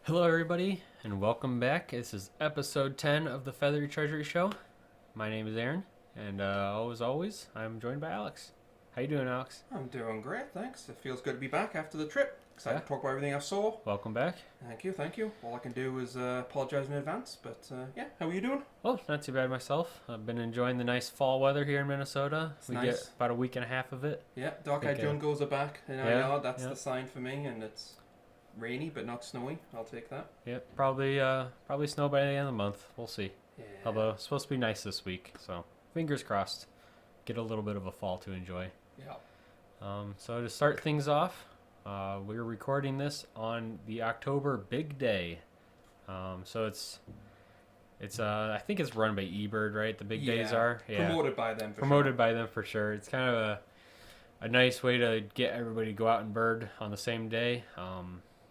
Hello, everybody, and welcome back. This is episode 10 of the Feathery Treasury Show. My name is Aaron, and as always, I'm joined by Alex. How you doing, Alex? I'm doing great, thanks. It feels good to be back after the trip. Excited Yeah. to talk about everything I saw. Welcome back. Thank you. All I can do is apologize in advance, but yeah, how are you doing? Oh, not too bad myself. I've been enjoying the nice fall weather here in Minnesota. It's We nice. get about a week and a half of it. Yeah, dark-eyed Okay. jungles are back in our Yeah, yard. That's yeah. the sign for me, and it's rainy but not snowy. I'll take that. Yep, probably snow by the end of the month. We'll see. Yeah. Although it's supposed to be nice this week, so fingers crossed. Get a little bit of a fall to enjoy. Yeah. So to start things off, we're recording this on the October Big Day. So it's I think it's run by eBird, right? The big days are promoted by them. promoted by them for sure. It's kind of a nice way to get everybody to go out and bird on the same day.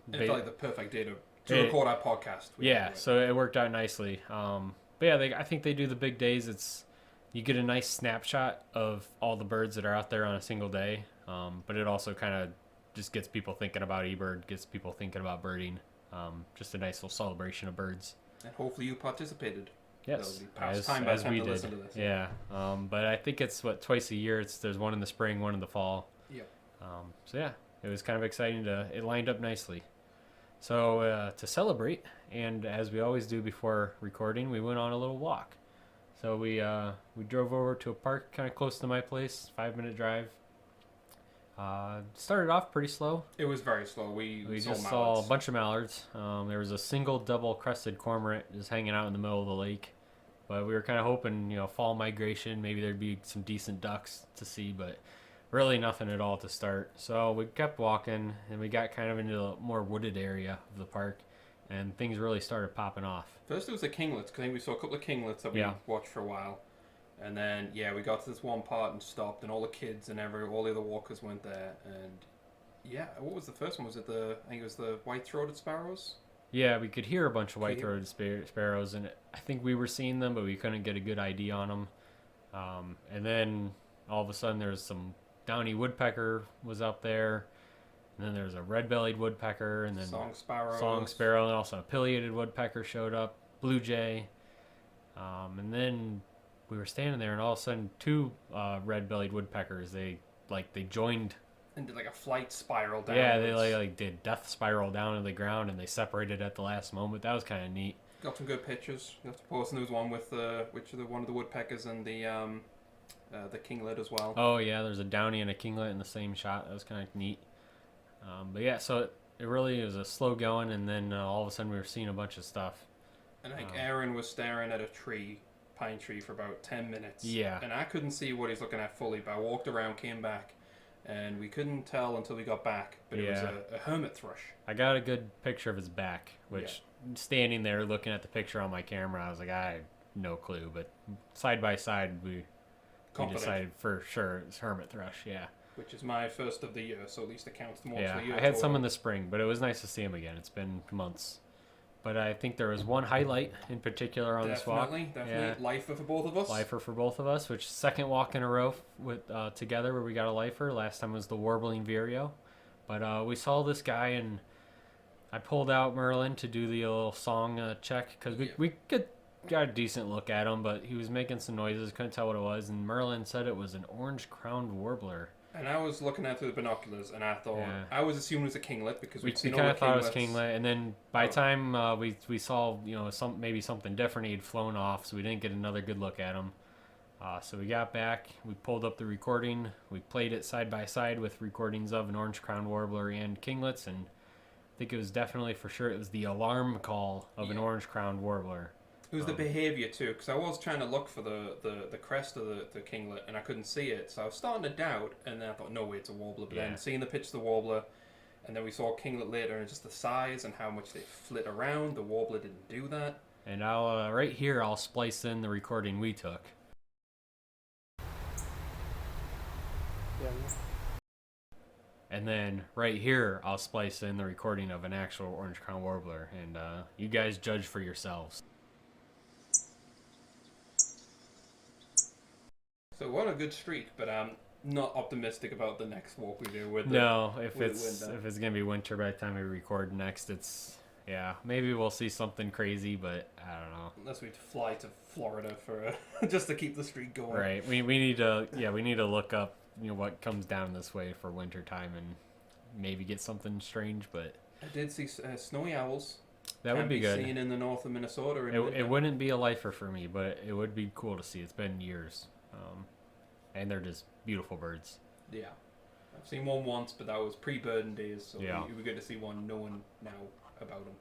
It's like the perfect day to record our podcast. Yeah, so it worked out nicely. But yeah, I think they do the big days. You get a nice snapshot of all the birds that are out there on a single day. But it also kind of just gets people thinking about eBird, gets people thinking about birding. Just a nice little celebration of birds. And hopefully you participated. Yes, Past time as by we time to did. listen to this. Yeah. But I think it's twice a year. There's one in the spring, one in the fall. Yeah. So yeah, it was kind of exciting it lined up nicely. So to celebrate, and as we always do before recording, we went on a little walk. So we drove over to a park kind of close to my place, 5-minute drive. Started off pretty slow. It was very slow. We just saw saw a mallards. bunch of mallards. There was a single double crested cormorant just hanging out in the middle of the lake. But we were kind of hoping, fall migration, maybe there'd be some decent ducks to see, but really nothing at all to start. So we kept walking, and we got kind of into the more wooded area of the park, and things really started popping off. First, it was the kinglets. 'Cause I think we saw a couple of kinglets that we watched for a while, and then we got to this one part and stopped, and all the kids and all the other walkers went there, and what was the first one? Was it I think it was the white-throated sparrows. Yeah, we could hear a bunch of white-throated sparrows, and I think we were seeing them, but we couldn't get a good ID on them. And then all of a sudden, there was some downy woodpecker was up there, and then there was a red-bellied woodpecker, and then song sparrow, and also a pileated woodpecker showed up, blue jay, and then we were standing there, and all of a sudden, two red-bellied woodpeckers they joined. And did like a flight spiral down. Yeah, they like did death spiral down to the ground, and they separated at the last moment. That was kind of neat. Got some good pictures. You have to post. And there was one with one of the woodpeckers and the kinglet as well. Oh yeah, there's a downy and a kinglet in the same shot. That was kind of neat. But yeah, so it really was a slow going, and then all of a sudden we were seeing a bunch of stuff. And I think Aaron was staring at a pine tree, for about 10 minutes. Yeah. And I couldn't see what he's looking at fully, but I walked around, came back, and we couldn't tell until we got back. But it was a hermit thrush. I got a good picture of his back, which standing there looking at the picture on my camera, I was like, I had no clue. But side by side, we decided for sure it's hermit thrush. Yeah. Which is my first of the year, so at least it counts the most Yeah, of the year. I had some in the spring, but it was nice to see him again. It's been months. But I think there was one highlight in particular on this walk. Definitely. Yeah. Lifer for both of us. Lifer for both of us, which second walk in a row with together where we got a lifer. Last time was the warbling vireo. But we saw this guy, and I pulled out Merlin to do the little song check, because we got a decent look at him, but he was making some noises, couldn't tell what it was, and Merlin said it was an orange-crowned warbler. And I was looking at through the binoculars, and I thought I was assuming it was a kinglet because we kind of thought it was kinglet, and then by the time we saw maybe something different, he had flown off, so we didn't get another good look at him. So we got back, we pulled up the recording, we played it side by side with recordings of an orange-crowned warbler and kinglets, and I think it was definitely for sure it was the alarm call of an orange-crowned warbler. It was the behavior too, because I was trying to look for the crest of the kinglet, and I couldn't see it. So I was starting to doubt, and then I thought, no way, it's a warbler. But then seeing the picture of the warbler, and then we saw kinglet later, and just the size and how much they flit around. The warbler didn't do that. And I'll right here I'll splice in the recording we took. And then right here I'll splice in the recording of an actual orange-crowned warbler, and you guys judge for yourselves. So what a good streak, but I'm not optimistic about the next walk we do with if it's gonna be winter by the time we record next, it's Yeah, maybe we'll see something crazy, but I don't know. Unless we fly to Florida for just to keep the streak going. Right. We need to look up what comes down this way for winter time and maybe get something strange, but I did see snowy owls. that would be good. Seen in the north of Minnesota. It wouldn't be a lifer for me, but it would be cool to see. It's been years, and they're just beautiful birds. Yeah, I've seen one once, but that was pre-birding days, so Yeah. we get to see one knowing now about them.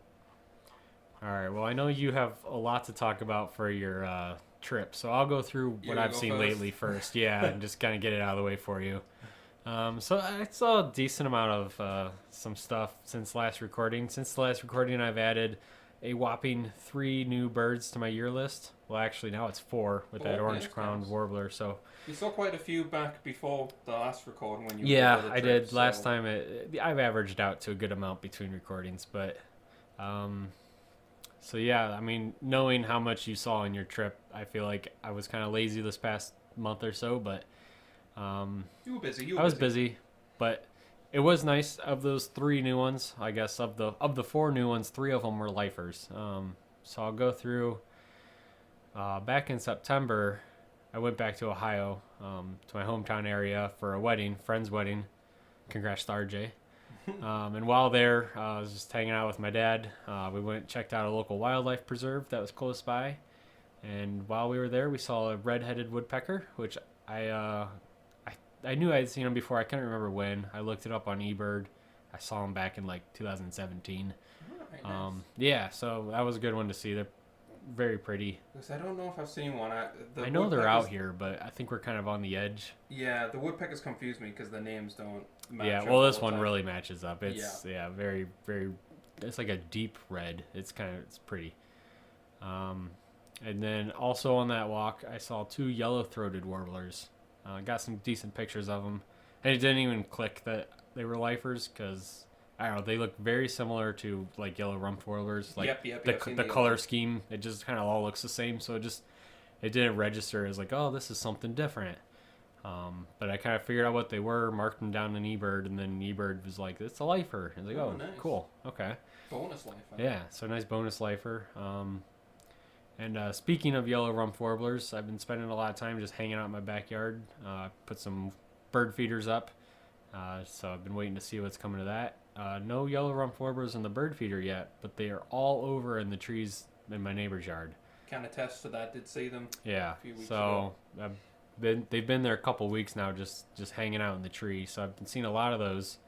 All right. Well, I know you have a lot to talk about for your trip, so I'll go through what I've seen lately first. Yeah, and just kind of get it out of the way for you. So I saw a decent amount of some stuff since last recording. Since the last recording, I've added a whopping 3 new birds to my year list. Well, actually, now it's 4 with that orange-crowned warbler. So you saw quite a few back before the last recording when you. Yeah, I did. Last time, I've averaged out to a good amount between recordings, but. So yeah, I mean, knowing how much you saw on your trip, I feel like I was kind of lazy this past month or so, but you were busy. I was busy, but it was nice. Of those 3 new ones, I guess of the 4 new ones, 3 of them were lifers. So I'll go through. Back in September, I went back to Ohio, to my hometown area for a wedding, friend's wedding. Congrats to RJ. And while there, I was just hanging out with my dad. We went and checked out a local wildlife preserve that was close by. And while we were there, we saw a red-headed woodpecker, which I knew I'd seen him before. I couldn't remember when. I looked it up on eBird. I saw him back in like 2017. Right, nice. Yeah, so that was a good one to see. They're very pretty. Because I don't know if I've seen one. I know they're out here, but I think we're kind of on the edge. Yeah, the woodpeckers confuse me because the names don't match. Yeah, well, this one really matches up. It's very, very. It's like a deep red. It's pretty. And then also on that walk, I saw 2 yellow-throated warblers. Got some decent pictures of them, and it didn't even click that they were lifers because I don't know. They look very similar to like yellow rumped warblers. Like the color scheme, it just kind of all looks the same. So it didn't register as like, oh, this is something different. But I kind of figured out what they were, marked them down in eBird, and then eBird was like, it's a lifer. And I was like, oh, nice. Cool, okay. Bonus lifer. Yeah, so nice bonus lifer. And speaking of yellow rump warblers, I've been spending a lot of time just hanging out in my backyard. Put some bird feeders up, so I've been waiting to see what's coming to that. No yellow rump warblers in the bird feeder yet, but they are all over in the trees in my neighbor's yard. Kind of test to that. Did see them. Yeah, a few weeks so ago. they've been there a couple weeks now, just hanging out in the tree. So I've been seeing a lot of those.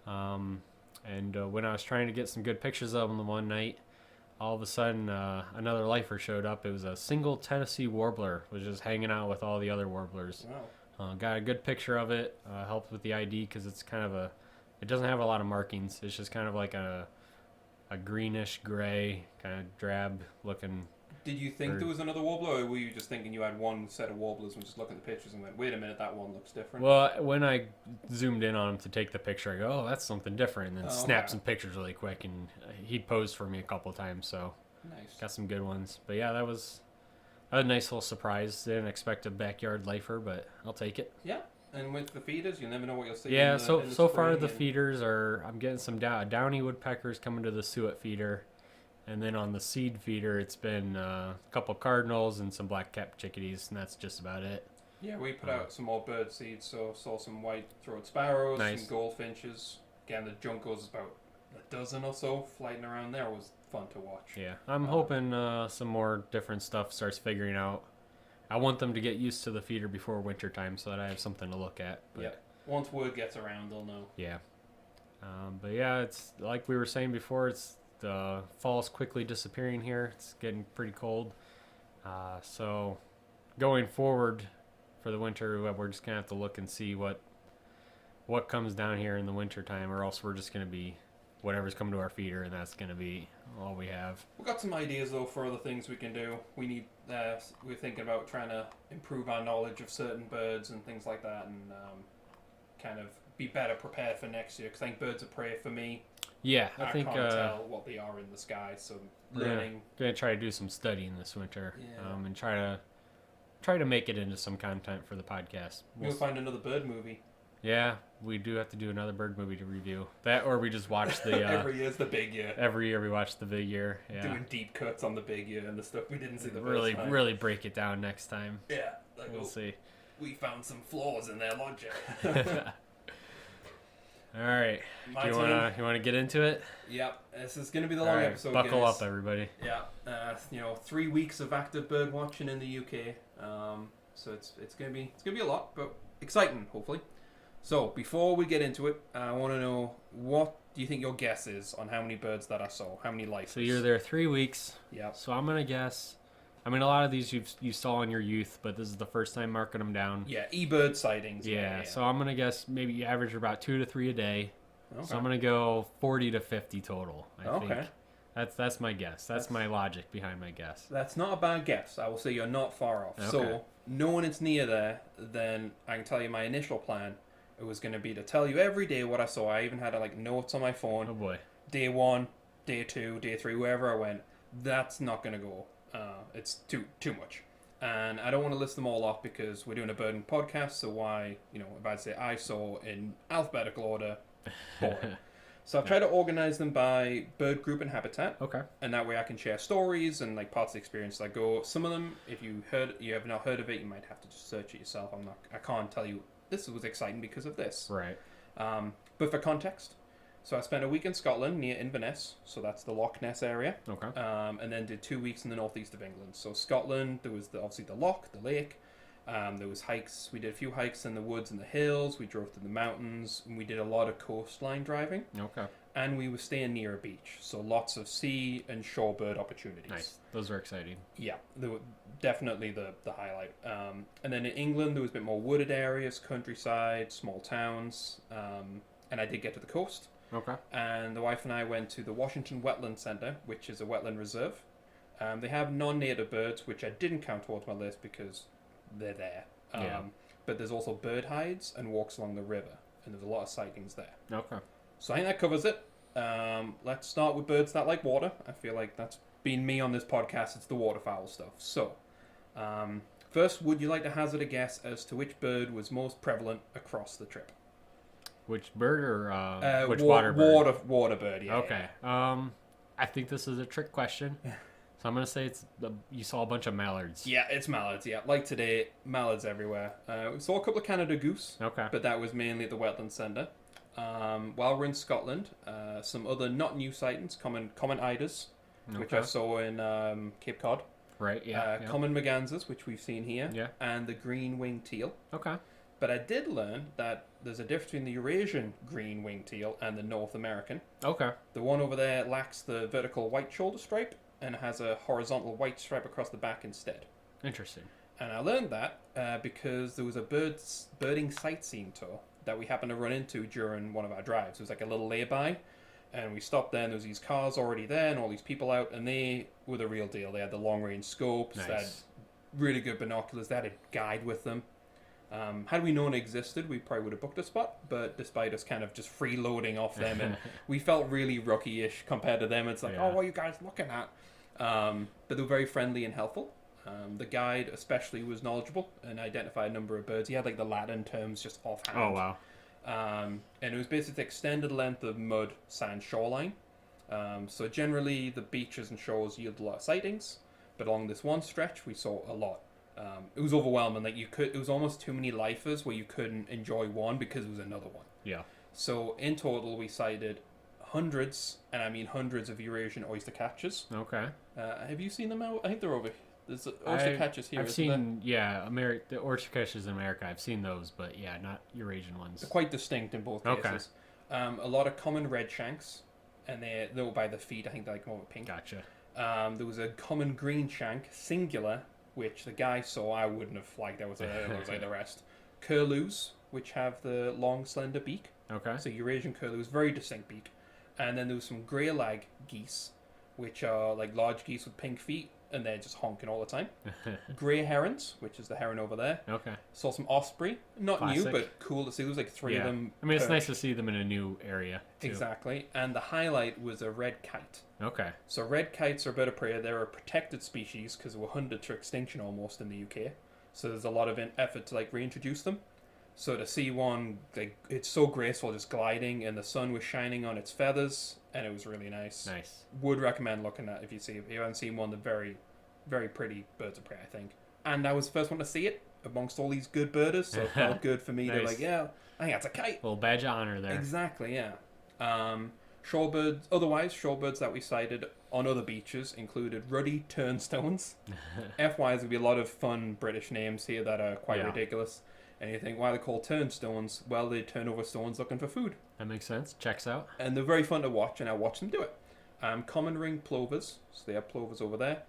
And when I was trying to get some good pictures of them the one night, all of a sudden another lifer showed up. It was a single Tennessee warbler, was just hanging out with all the other warblers. Wow. Got a good picture of it. Helped with the ID because it's kind of it doesn't have a lot of markings. It's just kind of like a greenish gray, kind of drab looking. Did you think there was another warbler, or were you just thinking you had one set of warblers and just looking at the pictures and went, wait a minute, that one looks different? Well, when I zoomed in on him to take the picture, I go, oh, that's something different, and then snap some pictures really quick, and he posed for me a couple of times, so nice. Got some good ones. But yeah, that was a nice little surprise. Didn't expect a backyard lifer, but I'll take it. Yeah, and with the feeders, you never know what you'll see. Yeah, so far the feeders I'm getting some downy woodpeckers coming to the suet feeder. And then on the seed feeder, it's been a couple cardinals and some black-capped chickadees, and that's just about it. Yeah, we put out some more bird seeds, so saw some white-throated sparrows, some goldfinches. Again, the juncos, about a dozen or so flying around there. It was fun to watch. Yeah, I'm hoping some more different stuff starts figuring out. I want them to get used to the feeder before winter time so that I have something to look at. But, yeah, once word gets around, they'll know. Yeah. But yeah, it's like we were saying before, the fall's quickly disappearing here. It's getting pretty cold. So going forward for the winter, we're just going to have to look and see what comes down here in the winter time, or else we're just going to be whatever's coming to our feeder, and that's going to be all we have. We've got some ideas, though, for other things we can do. We're thinking about trying to improve our knowledge of certain birds and things like that, and kind of be better prepared for next year, because I think birds of prey for me. Yeah, I think can't tell what they are in the sky, so learning. Gonna try to do some studying this winter, and try to make it into some content for the podcast. We'll find another bird movie. Yeah, we do have to do another bird movie to review. That, or we just watch the Every year's the big year. every year we watch the big year. Yeah, Doing deep cuts on the big year and the stuff we didn't see the really first time. really break it down next time. Yeah, like, We'll see. we found some flaws in their logic. All right, My do you turn. wanna get into it? Yep, this is going to be the All long right, episode. buckle guys. up, everybody. Yeah, 3 weeks of active bird watching in the UK. So it's gonna be a lot, but exciting, hopefully. So before we get into it, I want to know, what do you think your guess is on how many birds that I saw? How many lifers? So you're there 3 weeks. Yeah. So I'm gonna guess. I mean, a lot of these you saw in your youth, but this is the first time marking them down. Yeah, e-bird sightings. Yeah. So I'm gonna guess maybe you average about 2 to 3 a day. Okay. So I'm gonna go 40 to 50 total. I think. Okay. That's my guess. That's my logic behind my guess. That's not a bad guess. I will say you're not far off. Okay. So knowing it's near there, then I can tell you my initial plan. It was going to be to tell you every day what I saw. I even had notes on my phone. Oh boy. Day 1, day 2, day 3, wherever I went. That's not going to go. It's too much. And I don't want to list them all off because we're doing a birding podcast. So why, if I'd say I saw in alphabetical order, boring. So I've tried to organize them by bird group and habitat. Okay. And that way I can share stories and parts of the experience I go. Some of them, if you have not heard of it, you might have to just search it yourself. I can't tell you this was exciting because of this. Right. But for context, so I spent a week in Scotland near Inverness, so that's the Loch Ness area. Okay. And then did 2 weeks in the northeast of England. So Scotland, there was obviously the loch, the lake. There was hikes. We did a few hikes in the woods and the hills. We drove through the mountains, and we did a lot of coastline driving. Okay. And we were staying near a beach, so lots of sea and shorebird opportunities. Nice. Those are exciting. Yeah, they were definitely the highlight. And then in England, there was a bit more wooded areas, countryside, small towns, and I did get to the coast. Okay. And the wife and I went to the Washington Wetland Centre, which is a wetland reserve. They have non-native birds, which I didn't count towards my list because they're there. Yeah. But there's also bird hides and walks along the river, and there's a lot of sightings there. Okay. So I think that covers it. Let's start with birds that like water. I feel like that's been me on this podcast. It's the waterfowl stuff. So, first, would you like to hazard a guess as to which bird was most prevalent across the trip? Which bird or which water bird? Water bird, yeah. Okay. I think this is a trick question. So I'm gonna say you saw a bunch of mallards. Yeah, it's mallards, yeah. Like today, mallards everywhere. We saw a couple of Canada goose, Okay. but that was mainly at the Wetland Centre. While we're in Scotland, some other not new sightings, common eiders, which I saw in Cape Cod. Right. Yeah. Common mergansers, which we've seen here, Yeah. and the green-winged teal. Okay. But I did learn that there's a difference between the Eurasian green-winged teal and the North American. Okay. The one over there lacks the vertical white shoulder stripe and has a horizontal white stripe across the back instead. Interesting. And I learned that because there was a birding sightseeing tour that we happened to run into during one of our drives. It was like a little lay-by, and we stopped there, and there was these cars already there and all these people out, and they were the real deal. They had the long-range scopes, Nice. they had really good binoculars, they had a guide with them. Had we known it existed, we probably would have booked a spot, but despite us kind of just freeloading off them, and we felt really rookie-ish compared to them. It's like, Yeah. oh, what are you guys looking at? But they were very friendly and helpful. The guide especially was knowledgeable and identified a number of birds. He had the Latin terms just offhand. Oh wow. And it was basically extended length of mud, sand, shoreline. So generally the beaches and shores yield a lot of sightings, but along this one stretch we saw a lot. It was overwhelming. It was almost too many lifers where you couldn't enjoy one because it was another one. Yeah. So in total we sighted hundreds, and I mean hundreds of Eurasian oyster catchers. Okay. Have you seen them out? I think they're over. There's oyster catchers here. I've isn't there? seen the oyster catchers in America. I've seen those, but yeah, not Eurasian ones. They're quite distinct in both Okay. cases. A lot of common red shanks, and they're by the feet. I think they're more pink. Gotcha. There was a common green shank, singular, which the guy saw. I wouldn't have flagged. That was like the rest. Curlews, which have the long, slender beak. Okay. So Eurasian curlews, very distinct beak. And then there was some grey lag geese, which are like large geese with pink feet, and they're just honking all the time. Grey herons, which is the heron over there. Okay. Saw some osprey, not new, Classic. but cool to see. There was like three of them. I mean, it's nice perched. to see them in a new area, too. Exactly. And the highlight was a red kite. Okay. So red kites are a bird of prey. They're a protected species because they were hunted to extinction almost in the UK. So there's a lot of effort to reintroduce them. So to see one, like, it's so graceful, just gliding, and the sun was shining on its feathers, and it was really nice. Nice. Would recommend looking at if you haven't seen one. They're very, very pretty birds of prey, I think. And I was the first one to see it amongst all these good birders, so it felt good for me to Nice. yeah, I think that's a kite. Little badge of honor there. Exactly, yeah. Shorebirds that we sighted on other beaches included ruddy turnstones. FY, there's going to be a lot of fun British names here that are quite ridiculous. And you think, why are they called turnstones? Well, they turn over stones looking for food. That makes sense. Checks out. And they're very fun to watch, and I watch them do it. Common ring plovers, so they have plovers over there.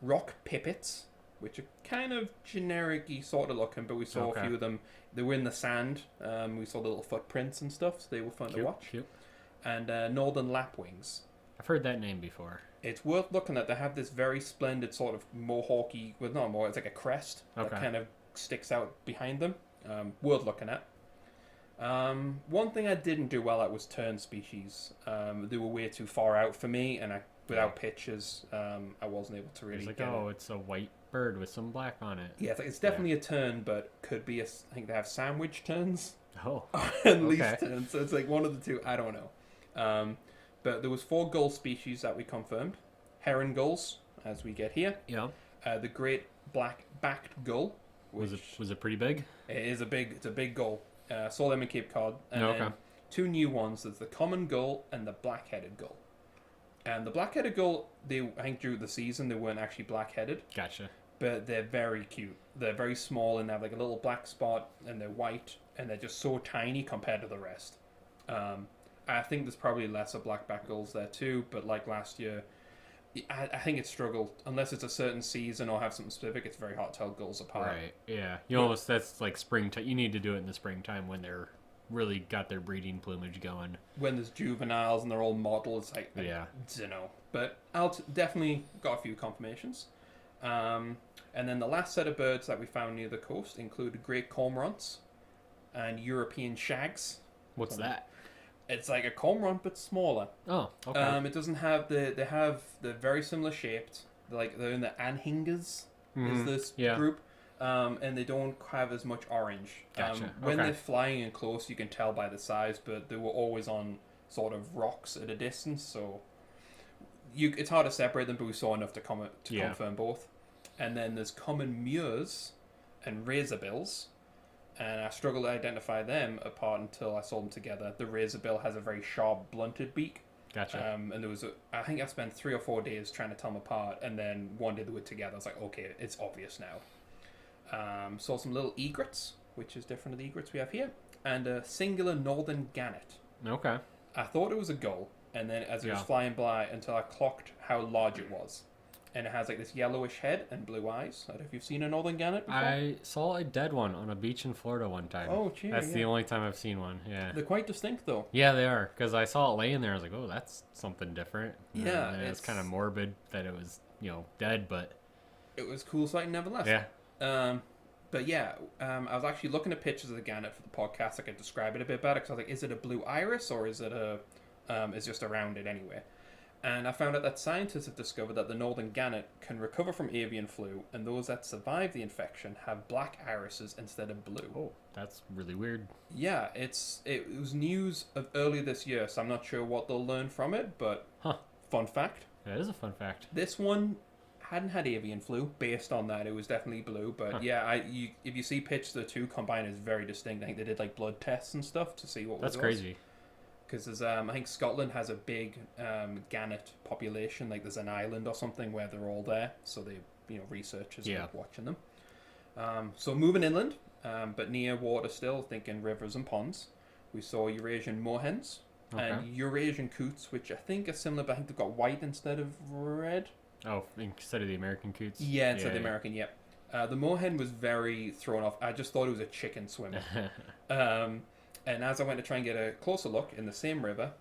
Rock pipits, which are kind of generic-y sort of looking, but we saw a few of them. They were in the sand. We saw the little footprints and stuff, so they were fun to watch. Cute. And northern lapwings. I've heard that name before. It's worth looking at. They have this very splendid sort of mohawky, well, not more, it's like a crest that kind of sticks out behind them. Worth looking at. One thing I didn't do well at was tern species. They were way too far out for me, and without pictures, I wasn't able to really get it. It's a white bird with some black on it. Yeah, it's definitely a tern, but could be I think they have sandwich terns. Oh. And leaf terns, so it's like one of the two. I don't know. But there was 4 gull species that we confirmed. Heron gulls, as we get here. Yeah. The great black-backed gull. Was it pretty big? It's a big gull. Saw them in Cape Cod. And then 2 new ones. There's the common gull and the black-headed gull. And the black-headed gull, I think during the season, they weren't actually black-headed. Gotcha. But they're very cute. They're very small, and they have like a little black spot, and they're white, and they're just so tiny compared to the rest. I think there's probably lesser black-backed gulls there too, but like last year, I think it struggled. Unless it's a certain season or have something specific, it's very hard to tell gulls apart. Right, yeah. That's like springtime. You need to do it in the springtime when they're really got their breeding plumage going. When there's juveniles and they're all models, it's like, I don't know. But definitely got a few confirmations. And then the last set of birds that we found near the coast include great cormorants and European shags. What's that? It's like a cormorant, but smaller. Oh, okay. It doesn't have they're very similar shaped. They're in the anhingers, is this group. And they don't have as much orange. Gotcha. When they're flying in close, you can tell by the size, but they were always on sort of rocks at a distance, so it's hard to separate them, but we saw enough to confirm both. And then there's common mures and razorbills. And I struggled to identify them apart until I saw them together. The razorbill has a very sharp, blunted beak. Gotcha. And there was I think I spent 3 or 4 days trying to tell them apart, and then one day they were together. I was like, okay, it's obvious now. Saw some little egrets, which is different to the egrets we have here, and a singular northern gannet. Okay. I thought it was a gull, and then as it was flying by, until I clocked how large it was. And it has like this yellowish head and blue eyes. I don't know if you've seen a northern gannet before. I saw a dead one on a beach in Florida one time. Oh, cheers. That's the only time I've seen one, yeah. They're quite distinct, though. Yeah, they are. Because I saw it laying there. I was like, oh, that's something different. Yeah. It's kind of morbid that it was, dead, but... It was cool sighting nevertheless. Yeah. But yeah, I was actually looking at pictures of the gannet for the podcast. I could describe it a bit better. Because I was like, is it a blue iris or is it it's just around it anyway? And I found out that scientists have discovered that the northern gannet can recover from avian flu, and those that survive the infection have black irises instead of blue. Oh, that's really weird. Yeah, it was news of earlier this year, so I'm not sure what they'll learn from it, but fun fact. That is a fun fact. This one hadn't had avian flu. Based on that, it was definitely blue, but if you see pictures of the two combined, it's very distinct. I think they did like blood tests and stuff to see what was. That's crazy. Because I think Scotland has a big gannet population. Like there's an island or something where they're all there, so they researchers are watching them. So moving inland, but near water still, thinking rivers and ponds, we saw Eurasian moorhens and Eurasian coots, which I think are similar, but I think they've got white instead of red. Oh, instead of the American coots. Yeah, instead of the American. Yep. The moorhen was very thrown off. I just thought it was a chicken swimming. And as I went to try and get a closer look in the same river,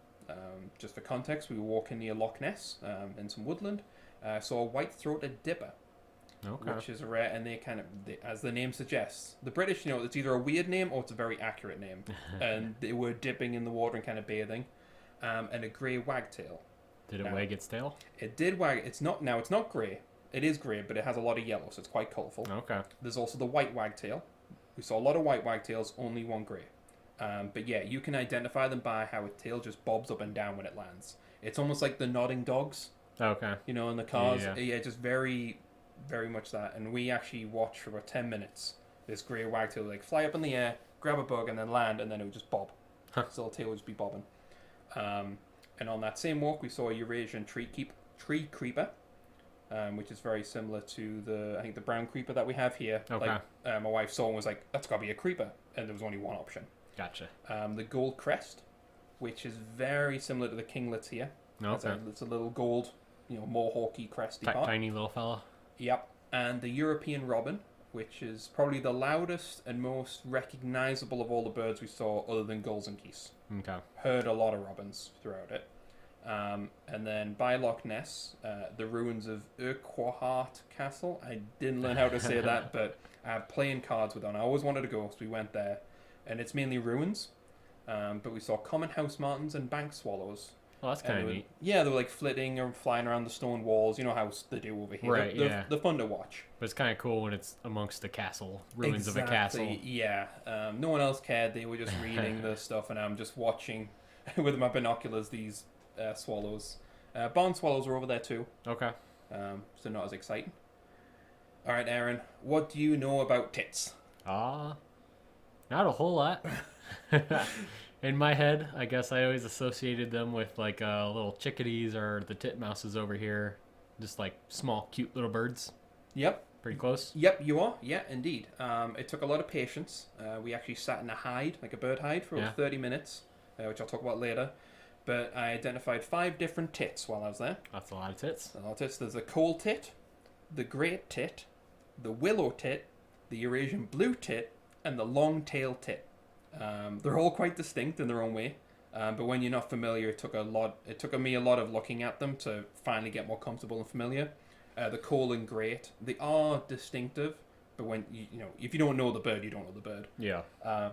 just for context, we were walking near Loch Ness in some woodland. Saw a white-throated dipper, which is rare, and as the name suggests, the British, it's either a weird name or it's a very accurate name. And they were dipping in the water and kind of bathing, and a grey wagtail. Did it wag its tail? It did wag. It's not grey. It is grey, but it has a lot of yellow, so it's quite colourful. Okay. There's also the white wagtail, We saw a lot of white wagtails, only one grey. But yeah, you can identify them by how its tail just bobs up and down when it lands. It's almost like the nodding dogs, Okay. you know, in the cars. Yeah. Yeah, just very, very much that. And we actually watched for about 10 minutes this grey wagtail like fly up in the air, grab a bug, and then land, and then it would just bob. Huh. So the tail would just be bobbing. And on that same walk, we saw a Eurasian tree creeper, which is very similar to the brown creeper that we have here. Okay. Like, my wife saw and was like, that's got to be a creeper. And there was only one option. Gotcha. The gold crest, which is very similar to the kinglets here. Okay. It's a little gold, more hawky, cresty part. Tiny little fella. Yep. And the European robin, which is probably the loudest and most recognizable of all the birds we saw other than gulls and geese. Okay. Heard a lot of robins throughout it. And then by Loch Ness, the ruins of Urquhart Castle. I didn't learn how to say that, but I have playing cards with it. I always wanted to go, so we went there. And it's mainly ruins. But we saw common house martins and bank swallows. Well, that's kind of neat. Yeah, they were like flitting or flying around the stone walls. You know how they do over here. Right, yeah. They're fun to watch. But it's kind of cool when it's amongst the castle, ruins of a castle. Yeah. No one else cared. They were just reading the stuff, and I'm just watching with my binoculars these swallows. Barn swallows are over there too. Okay. So not as exciting. All right, Aaron. What do you know about tits? Not a whole lot. In my head, I guess I always associated them with like little chickadees or the titmouses over here. Just like small, cute little birds. Yep. Pretty close. Yep, you are. Yeah, indeed. It took a lot of patience. We actually sat in a hide, like a bird hide, for over 30 minutes, which I'll talk about later. But I identified 5 different tits while I was there. That's a lot of tits. A lot of tits. There's the coal tit, the great tit, the willow tit, the Eurasian blue tit, and the long-tail tit. They're all quite distinct in their own way, but when you're not familiar, it took me a lot of looking at them to finally get more comfortable and familiar. The coal and great, they are distinctive, but when if you don't know the bird, you don't know the bird. Yeah.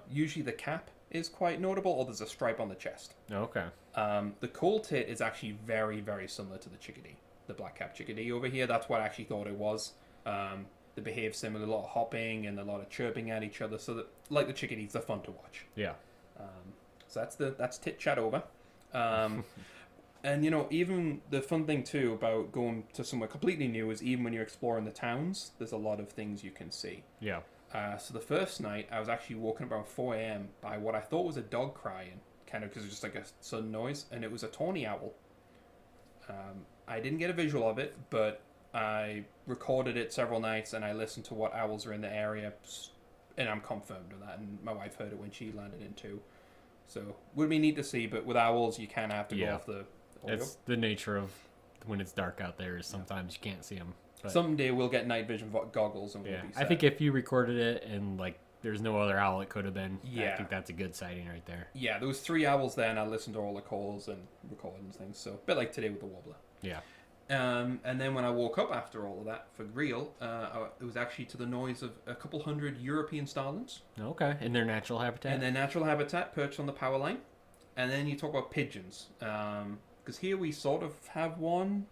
Usually the cap is quite notable, or there's a stripe on the chest. Okay. The coal tit is actually very, very similar to the chickadee, the black-capped chickadee over here. That's what I actually thought it was. They behave similar, a lot of hopping and a lot of chirping at each other. So that, like the chickadees, they're fun to watch. Yeah. So that's tit chat over. And even the fun thing too about going to somewhere completely new is even when you're exploring the towns, there's a lot of things you can see. Yeah. So the first night, I was actually woken about 4 a.m. by what I thought was a dog crying, kind of because it was just like a sudden noise, and it was a tawny owl. I didn't get a visual of it, but I recorded it several nights, and I listened to what owls are in the area, and I'm confirmed with that, and my wife heard it when she landed in too. So, would be neat to see, but with owls, you kind of have to go off the audio. It's the nature of when it's dark out there is sometimes you can't see them. But someday we'll get night vision goggles, and we'll be set. I think if you recorded it and like there's no other owl it could have been, yeah. I think that's a good sighting right there. Yeah, there was 3 owls there, and I listened to all the calls and recordings and things, so a bit like today with the warbler. Yeah. And then when I woke up after all of that, for real, it was actually to the noise of a couple hundred European starlings. Okay, in their natural habitat? In their natural habitat, perched on the power line. And then you talk about pigeons. Because here we sort of have one,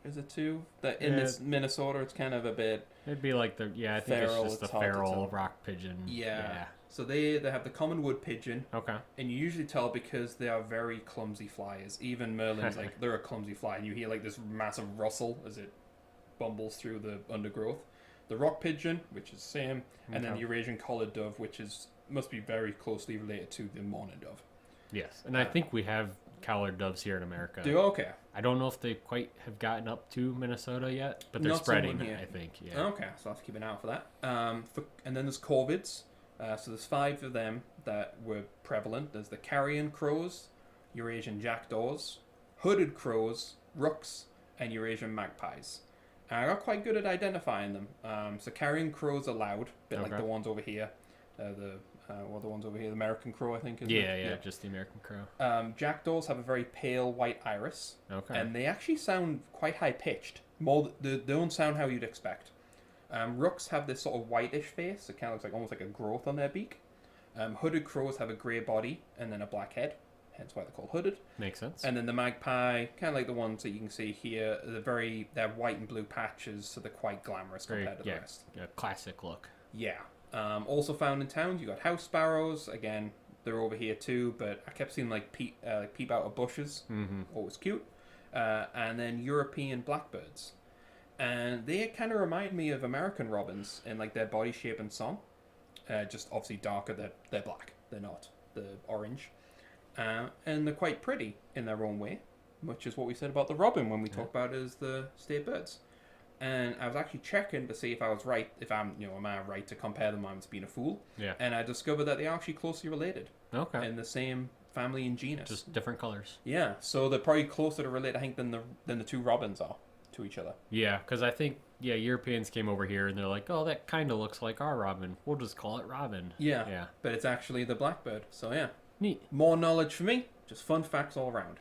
is it 2? That in this Minnesota, it's kind of a bit... It'd be like I think feral, it's just the feral rock pigeon. Yeah. So they have the common wood pigeon. Okay. And you usually tell because they are very clumsy flyers. Even Merlin's like, they're a clumsy fly. And you hear like this massive rustle as it bumbles through the undergrowth. The rock pigeon, which is the same. And then the Eurasian collared dove, which must be very closely related to the mourning dove. Yes. And I think we have collared doves here in America. Okay. I don't know if they quite have gotten up to Minnesota yet, but they're spreading, I think. Yeah. Okay, so I'll have to keep an eye out for that. And then there's corvids. So there's 5 of them that were prevalent. There's the carrion crows, Eurasian jackdaws, hooded crows, rooks, and Eurasian magpies. And I got quite good at identifying them. So carrion crows are loud, a bit like the ones over here. The ones over here, the American crow, I think. Yeah, just the American crow. Jackdaws have a very pale white iris. Okay. And they actually sound quite high-pitched. They don't sound how you'd expect. Rooks have this sort of whitish face. It kind of looks like almost like a growth on their beak. Hooded crows have a grey body and then a black head, hence why they're called hooded. Makes sense. And then the magpie, kind of like the ones that you can see here, they're white and blue patches, so they're quite glamorous compared to the rest. Yeah, classic look. Yeah. Also found in towns, you got house sparrows. Again, they're over here too, but I kept seeing like peep out of bushes. Mm-hmm. Always cute. And then European blackbirds. And they kind of remind me of American robins in like their body shape and song. Just obviously darker. They're black. They're not the orange. And they're quite pretty in their own way, which is what we said about the robin when we talked about it as the state birds. And I was actually checking to see if I was right, if am I right to compare them? I'm just being a fool. Yeah. And I discovered that they are actually closely related. Okay. In the same family and genus. Just different colors. Yeah. So they're probably closer to relate, I think, than the two robins are to each other. Yeah, because I think Europeans came over here and they're like, oh, that kind of looks like our robin. We'll just call it robin. Yeah. Yeah. But it's actually the blackbird. So yeah. Neat. More knowledge for me. Just fun facts all around.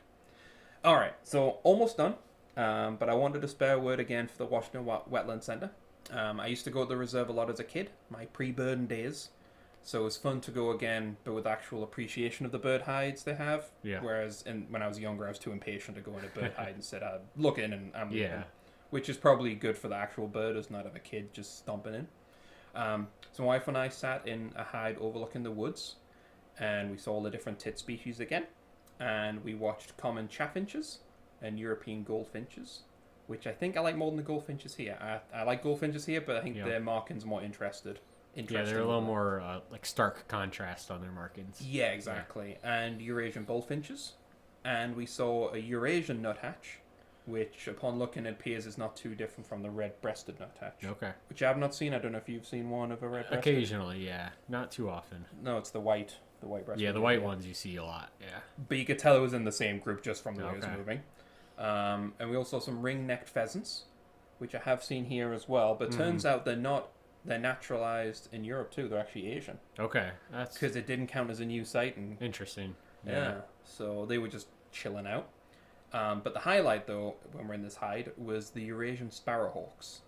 All right. So almost done. But I wanted to spare a word again for the Washington Wetland Center. I used to go to the reserve a lot as a kid, my pre-burden days. So it was fun to go again, but with actual appreciation of the bird hides they have. Yeah. Whereas when I was younger, I was too impatient to go in a bird hide and said, look in and I'm leaving. Yeah. Which is probably good for the actual bird, as not of a kid just stomping in. So my wife and I sat in a hide overlooking the woods, and we saw all the different tit species again. And we watched common chaffinches and European goldfinches, which I think I like more than the goldfinches here. I like goldfinches here, but I think their markings more interesting. Yeah, they're a little more like stark contrast on their markings. Yeah, exactly. Yeah. And Eurasian bullfinches. And we saw a Eurasian nuthatch, which upon looking it appears is not too different from the red-breasted nuthatch. Okay. Which I have not seen. I don't know if you've seen one of a red-breasted. Occasionally, yeah. Not too often. No, it's the white breasted. Yeah, the white ones you see a lot, yeah. But you could tell it was in the same group just from the way it was moving. And we also saw some ring-necked pheasants, which I have seen here as well. But turns out they're naturalized in Europe too. They're actually Asian. Okay, that's because it didn't count as a new sighting. Interesting. Yeah. So they were just chilling out. But the highlight, though, when we're in this hide, was the Eurasian sparrowhawks.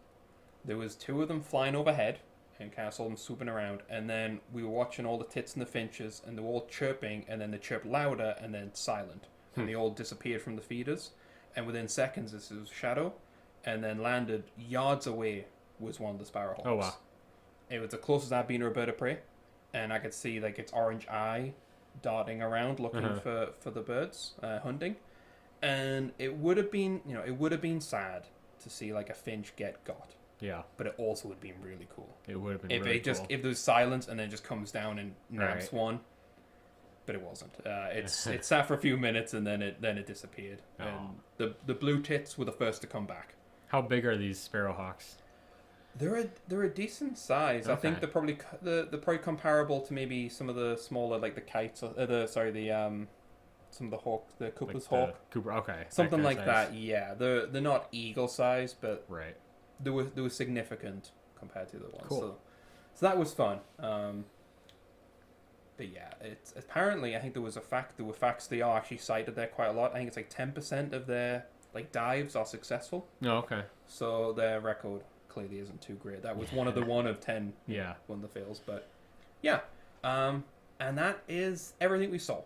There was two of them flying overhead, and kind of saw them swooping around. And then we were watching all the tits and the finches, and they were all chirping, and then they chirped louder, and then silent. And they all disappeared from the feeders. And within seconds, this was shadow, and then landed yards away was one of the sparrowhawks. Oh, wow. It was the closest I've been to a bird of prey, and I could see like its orange eye darting around looking for the birds, hunting. And it would have been sad to see like a finch get got. Yeah. But it also would have been really cool. It would have been really cool. If there's silence and then it just comes down and nabs one. But it wasn't. It sat for a few minutes and then it disappeared. Oh. And the blue tits were the first to come back. How big are these sparrowhawks? They're a decent size. Okay. I think they're probably comparable to maybe some of the smaller like the kites or some of the hawk, the Cooper's hawk. Cooper, okay. Something like that. Yeah, they're not eagle size, but right. They were significant compared to the ones. Cool. So that was fun. But yeah, it's apparently I think there were facts they are actually sighted there quite a lot. I think it's like 10% of their like dives are successful. Oh, okay. So their record clearly isn't too great. That was one of 10. Yeah. One of the fails, but yeah. And that is everything we saw.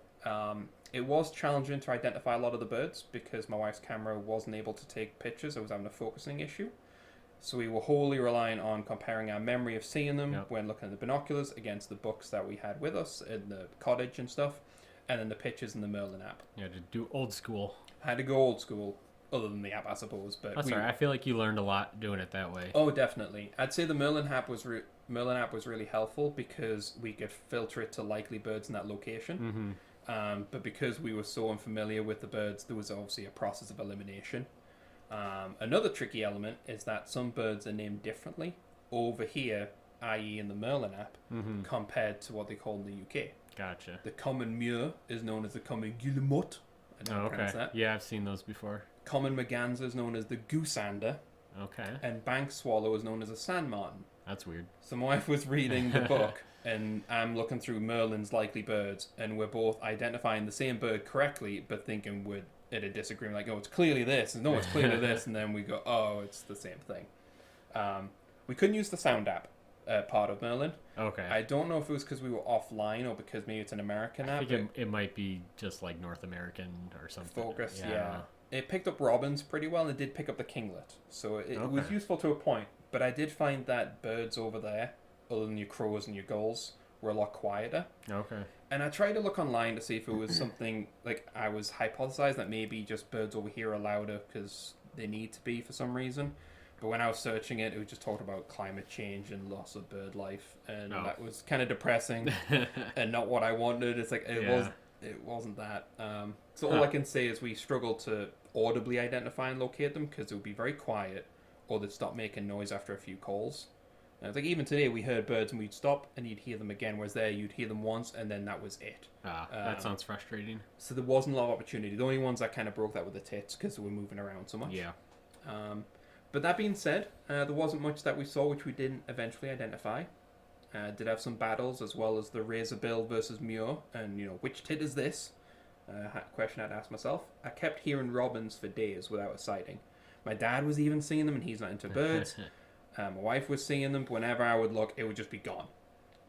It was challenging to identify a lot of the birds because my wife's camera wasn't able to take pictures. I was having a focusing issue. So we were wholly relying on comparing our memory of seeing them when looking at the binoculars against the books that we had with us in the cottage and stuff, and then the pictures in the Merlin app. Yeah, to do old school. I had to go old school, other than the app, I suppose. But that's all right. I feel like you learned a lot doing it that way. Oh, definitely. I'd say the Merlin app was really helpful because we could filter it to likely birds in that location. But because we were so unfamiliar with the birds, there was obviously a process of elimination. Another tricky element is that some birds are named differently over here, i.e. in the Merlin app, compared to what they call in the UK. Gotcha. The common mure is known as the common guillemot. I don't pronounce that. Yeah, I've seen those before. Common merganser is known as the goosander. Okay. And bank swallow is known as a sand martin. That's weird. So my wife was reading the book, and I'm looking through Merlin's likely birds, and we're both identifying the same bird correctly, but thinking we're at a disagreement, like, oh, it's clearly this, and no, it's clearly this, and then we go, oh, it's the same thing. We couldn't use the sound app part of Merlin. Okay. I don't know if it was because we were offline or because maybe it's an American app. I think it might be just like North American or something. Focus, yeah. It picked up robins pretty well, and it did pick up the kinglet. So it was useful to a point. But I did find that birds over there other than your crows and your gulls, were a lot quieter. Okay. And I tried to look online to see if it was something like I was hypothesizing that maybe just birds over here are louder because they need to be for some reason. But when I was searching it, it was just talked about climate change and loss of bird life, and that was kind of depressing and not what I wanted. It's like it wasn't that. So all I can say is we struggled to audibly identify and locate them because it would be very quiet, or they'd stop making noise after a few calls. And it's like even today we heard birds and we'd stop and you'd hear them again, whereas there you'd hear them once and then that was it. That sounds frustrating. So there wasn't a lot of opportunity. The only ones that kind of broke that were the tits because they were moving around so much. Yeah. But that being said, there wasn't much that we saw which we didn't eventually identify. Did have some battles as well as the razorbill versus mure, and which tit is this? Question I'd ask myself. I kept hearing robins for days without a sighting. My dad was even seeing them, and he's not into birds. My wife was seeing them, but whenever I would look, it would just be gone.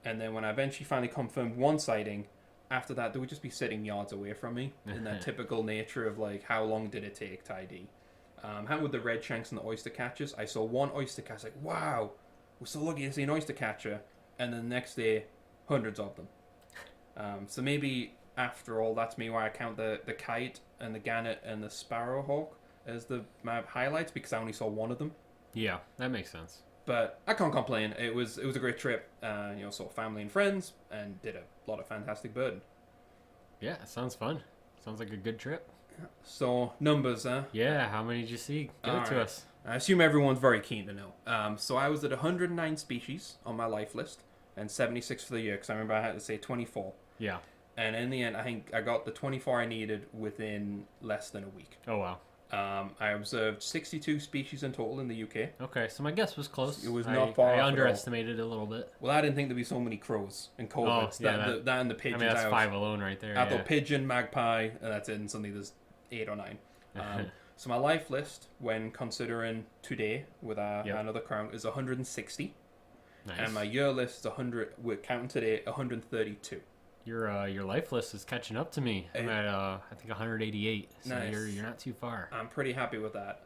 And then when I eventually finally confirmed one sighting, after that they would just be sitting yards away from me in that typical nature of like, how long did it take to ID? How with the red shanks and the oyster catchers, I saw one oyster catcher, like, wow, we're so lucky to see an oyster catcher. And then the next day, hundreds of them. So maybe after all, that's me where I count the kite and the gannet and the sparrowhawk as my highlights because I only saw one of them. Yeah, that makes sense. But I can't complain. It was a great trip. Saw family and friends and did a lot of fantastic birding. Yeah, it sounds fun. Sounds like a good trip. So numbers, huh? Yeah, how many did you see? Give it to us. I assume everyone's very keen to know. So I was at 109 species on my life list and 76 for the year because I remember I had to say 24. Yeah. And in the end, I think I got the 24 I needed within less than a week. Oh, wow. I observed 62 species in total in the UK. Okay, so my guess was close. It was not far off. I underestimated it a little bit. Well, I didn't think there'd be so many crows and corvids. Oh, yeah, that and the pigeons. I mean, that's 5 alone right there. I thought pigeon, magpie, and that's it. And suddenly there's 8 or 9. So my life list, when considering today with another crown, is 160. Nice. And my year list is 100. We're counting today 132. Your life list is catching up to me. I'm at I think 188. So nice. You're not too far. I'm pretty happy with that.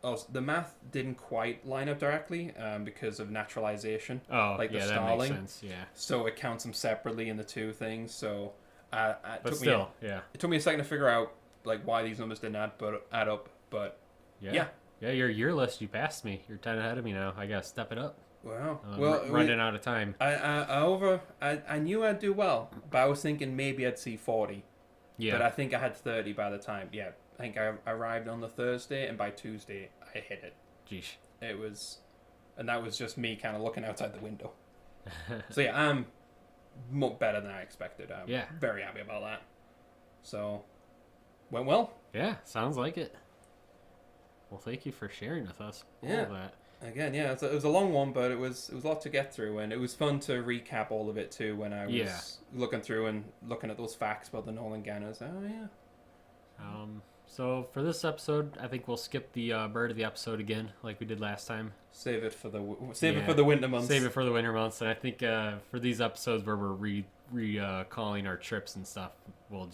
Also, the math didn't quite line up directly because of naturalization. Oh, like the that starling. makes sense. Yeah. So it counts them separately in the two things. So but still, yeah. It took me a second to figure out like why these numbers didn't add up. But yeah. Your year list, you passed me. You're 10 ahead of me now. I gotta step it up. Wow. Running out of time. I knew I'd do well, but I was thinking maybe I'd see 40. Yeah. But I think I had 30 by the time. Yeah. I think I arrived on the Thursday, and by Tuesday I hit it. Jeez. And that was just me kind of looking outside the window. So yeah, I'm better than I expected. I'm very happy about that. So, went well. Yeah, sounds like it. Well, thank you for sharing with us all of that. Again, it was a long one, but it was a lot to get through, and it was fun to recap all of it too when I was looking through and looking at those facts about the Northern Ganners. Oh yeah. So for this episode, I think we'll skip the bird of the episode again, like we did last time. Save it for the winter months. Save it for the winter months, and I think for these episodes where we're recalling our trips and stuff, we'll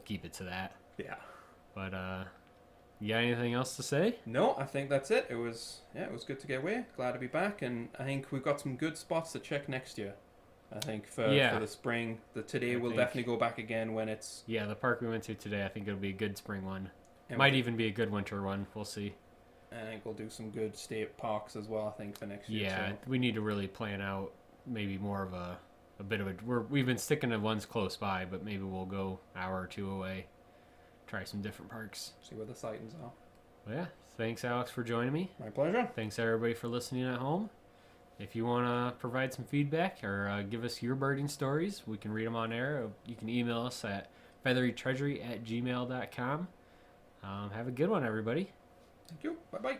keep it to that. Yeah. But you got anything else to say? No, I think that's it. It was good to get away. Glad to be back, and I think we've got some good spots to check next year. I think for the spring, we'll definitely go back again when it's... Yeah, the park we went to today, I think it'll be a good spring one. Might even be a good winter one. We'll see. I think we'll do some good state parks as well, I think, for next year. Yeah, we need to really plan out maybe more of a bit of a... We've been sticking to ones close by, but maybe we'll go an hour or two away. Try some different parks. See where the sightings are. Well, yeah, thanks, Alex, for joining me. My pleasure. Thanks, everybody, for listening at home. If you want to provide some feedback or give us your birding stories, we can read them on air. You can email us at featherytreasury@gmail.com. Have a good one, everybody. Thank you. Bye-bye.